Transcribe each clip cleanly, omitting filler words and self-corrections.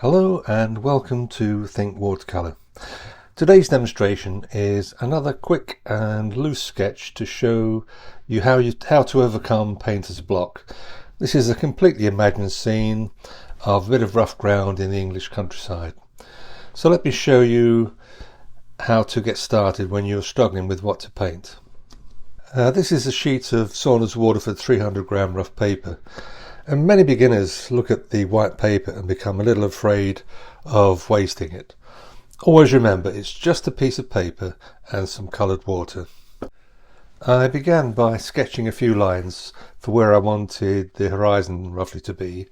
Hello and welcome to Think Watercolour. Today's demonstration is another quick and loose sketch to show you how to overcome painter's block. This is a completely imagined scene of a bit of rough ground in the English countryside. So let me show you how to get started when you're struggling with what to paint. This is a sheet of Saunders Waterford 300 gram rough paper. And many beginners look at the white paper and become a little afraid of wasting it. Always remember, it's just a piece of paper and some coloured water. I began by sketching a few lines for where I wanted the horizon roughly to be,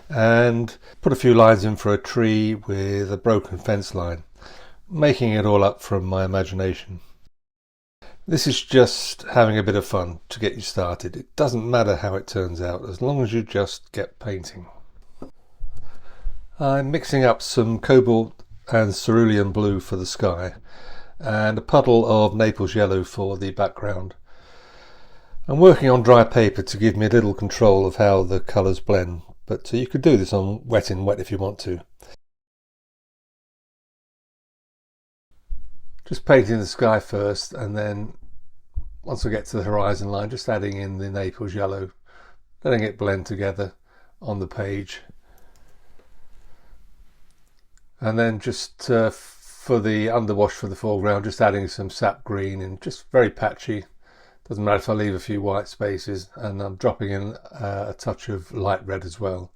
and put a few lines in for a tree with a broken fence line, making it all up from my imagination. This is just having a bit of fun to get you started. It doesn't matter how it turns out, as long as you just get painting. I'm mixing up some cobalt and cerulean blue for the sky, and a puddle of Naples yellow for the background. I'm working on dry paper to give me a little control of how the colours blend, but you could do this on wet in wet if you want to. Just painting the sky first, and then once I get to the horizon line, just adding in the Naples yellow, letting it blend together on the page. And then just for the underwash for the foreground, just adding some sap green and just very patchy. Doesn't matter if I leave a few white spaces, and I'm dropping in a touch of light red as well.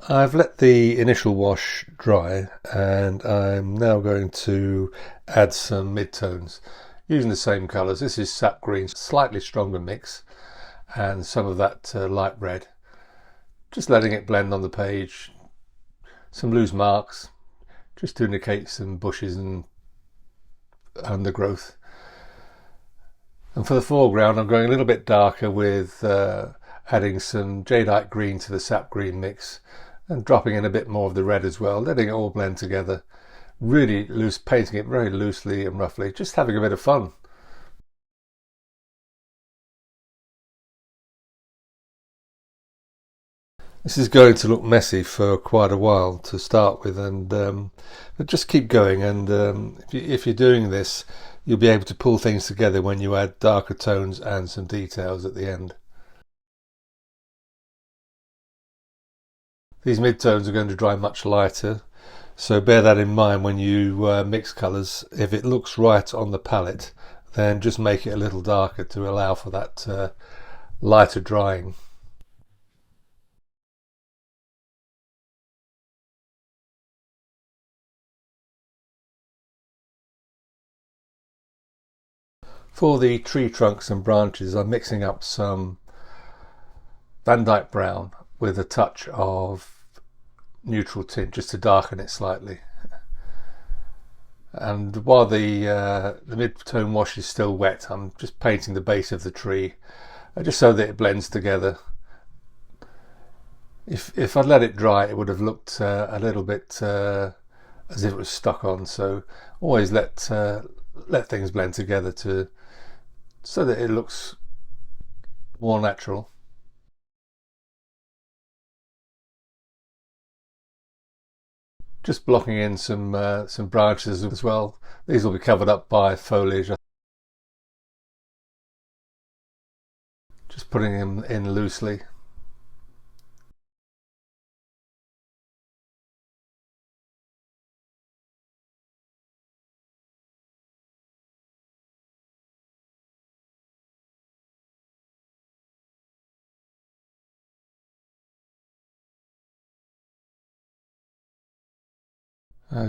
I've let the initial wash dry, and I'm now going to add some midtones using the same colours. This is sap green, slightly stronger mix, and some of that light red. Just letting it blend on the page. Some loose marks just to indicate some bushes and undergrowth. And for the foreground, I'm going a little bit darker with adding some jadeite green to the sap green mix, and dropping in a bit more of the red as well, letting it all blend together. Really loose, painting it very loosely and roughly, just having a bit of fun. This is going to look messy for quite a while to start with, and but just keep going, and if you're doing this, you'll be able to pull things together when you add darker tones and some details at the end. These midtones are going to dry much lighter, so bear that in mind when you mix colours. If it looks right on the palette, then just make it a little darker to allow for that lighter drying. For the tree trunks and branches, I'm mixing up some Van Dyke brown with a touch of neutral tint just to darken it slightly. And while the mid-tone wash is still wet, I'm just painting the base of the tree just so that it blends together. If I'd let it dry, it would have looked a little bit as if it was stuck on, so always let things blend together so that it looks more natural. Just blocking in some branches as well. These will be covered up by foliage. Just putting them in loosely.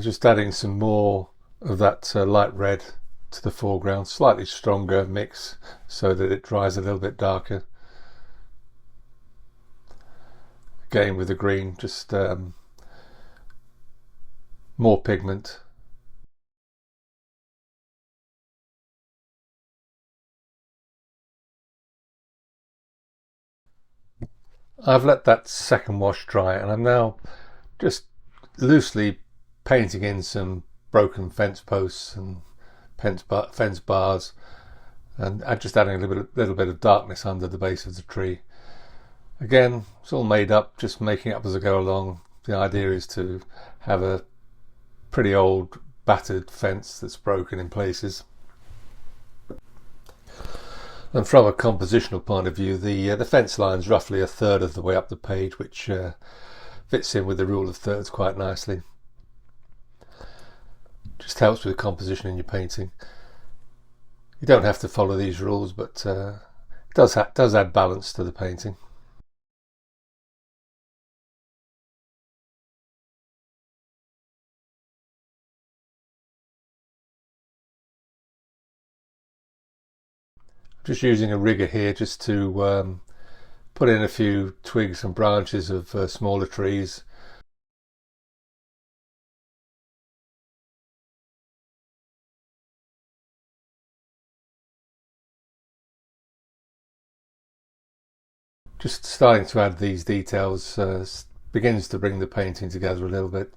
Just adding some more of that light red to the foreground, slightly stronger mix so that it dries a little bit darker. Again with the green, just more pigment. I've let that second wash dry, and I'm now just loosely painting in some broken fence posts and fence bars, and just adding a little bit of darkness under the base of the tree. Again, it's all made up, just making it up as I go along. The idea is to have a pretty old battered fence that's broken in places. And from a compositional point of view, the fence line's roughly a third of the way up the page, which fits in with the rule of thirds quite nicely. Just helps with composition in your painting. You don't have to follow these rules, but it does add balance to the painting. Just using a rigger here just to put in a few twigs and branches of smaller trees. Just starting to add these details begins to bring the painting together a little bit.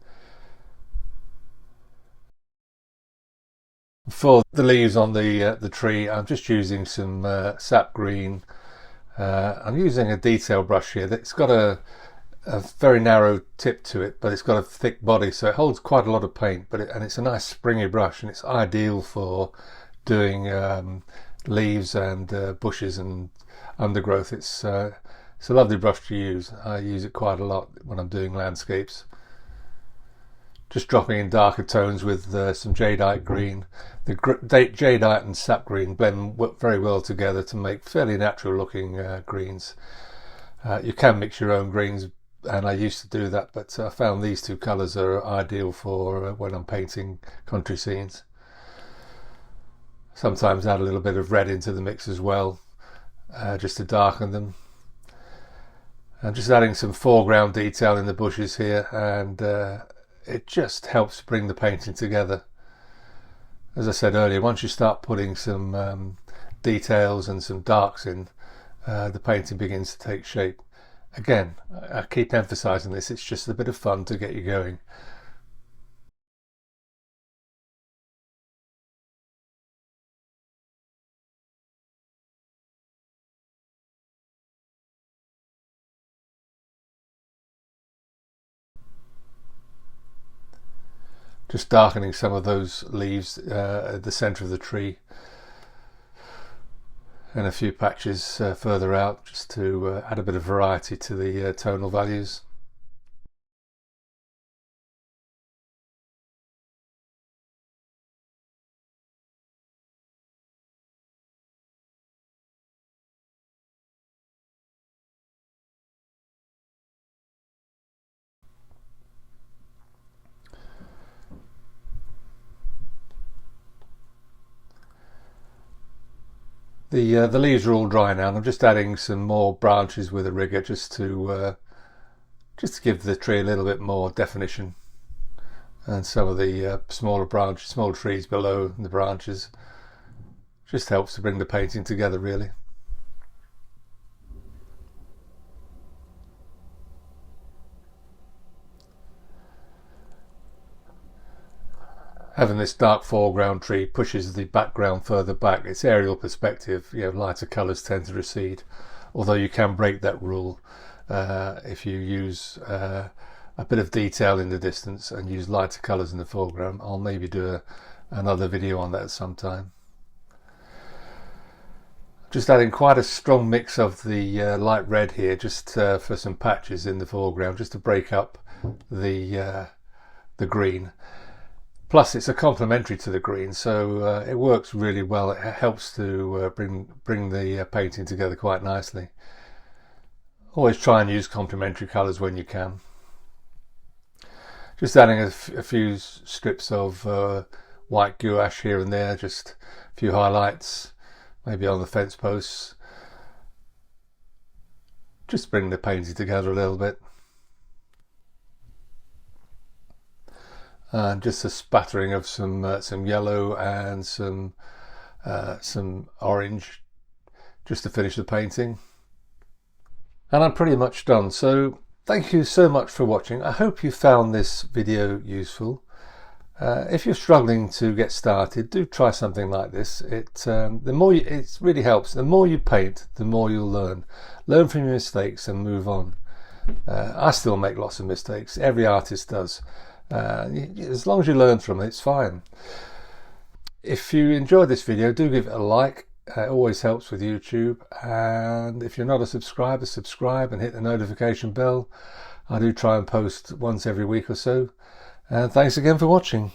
For the leaves on the tree, I'm just using some sap green. I'm using a detail brush here that's got a very narrow tip to it, but it's got a thick body, so it holds quite a lot of paint. And it's a nice springy brush, and it's ideal for doing leaves and bushes and undergrowth. It's a lovely brush to use. I use it quite a lot when I'm doing landscapes. Just dropping in darker tones with some jadeite green. The jadeite and sap green blend very well together to make fairly natural looking greens. You can mix your own greens, and I used to do that, but I found these two colours are ideal for when I'm painting country scenes. Sometimes add a little bit of red into the mix as well, just to darken them. I'm just adding some foreground detail in the bushes here, and it just helps bring the painting together. As I said earlier, once you start putting some details and some darks in, the painting begins to take shape. Again, I keep emphasizing this, it's just a bit of fun to get you going. Just darkening some of those leaves at the centre of the tree, and a few patches further out, just to add a bit of variety to the tonal values. The leaves are all dry now, and I'm just adding some more branches with a rigger just to give the tree a little bit more definition, and some of the small trees below the branches. Just helps to bring the painting together, really. Having this dark foreground tree pushes the background further back. It's aerial perspective, lighter colours tend to recede, although you can break that rule if you use a bit of detail in the distance and use lighter colours in the foreground. I'll maybe do another video on that sometime. Just adding quite a strong mix of the light red here, just for some patches in the foreground, just to break up the green. Plus, it's a complementary to the green, so it works really well. It helps to bring the painting together quite nicely. Always try and use complementary colours when you can. Just adding a few strips of white gouache here and there, just a few highlights, maybe on the fence posts. Just bring the painting together a little bit. And just a spattering of some yellow and some orange, just to finish the painting. And I'm pretty much done. So thank you so much for watching. I hope you found this video useful. If you're struggling to get started, do try something like this. It really helps. The more you paint, the more you'll learn. Learn from your mistakes and move on. I still make lots of mistakes. Every artist does. As long as you learn from it, it's fine. If you enjoyed this video, do give it a like. It always helps with YouTube. And if you're not a subscriber, subscribe and hit the notification bell. I do try and post once every week or so. And thanks again for watching.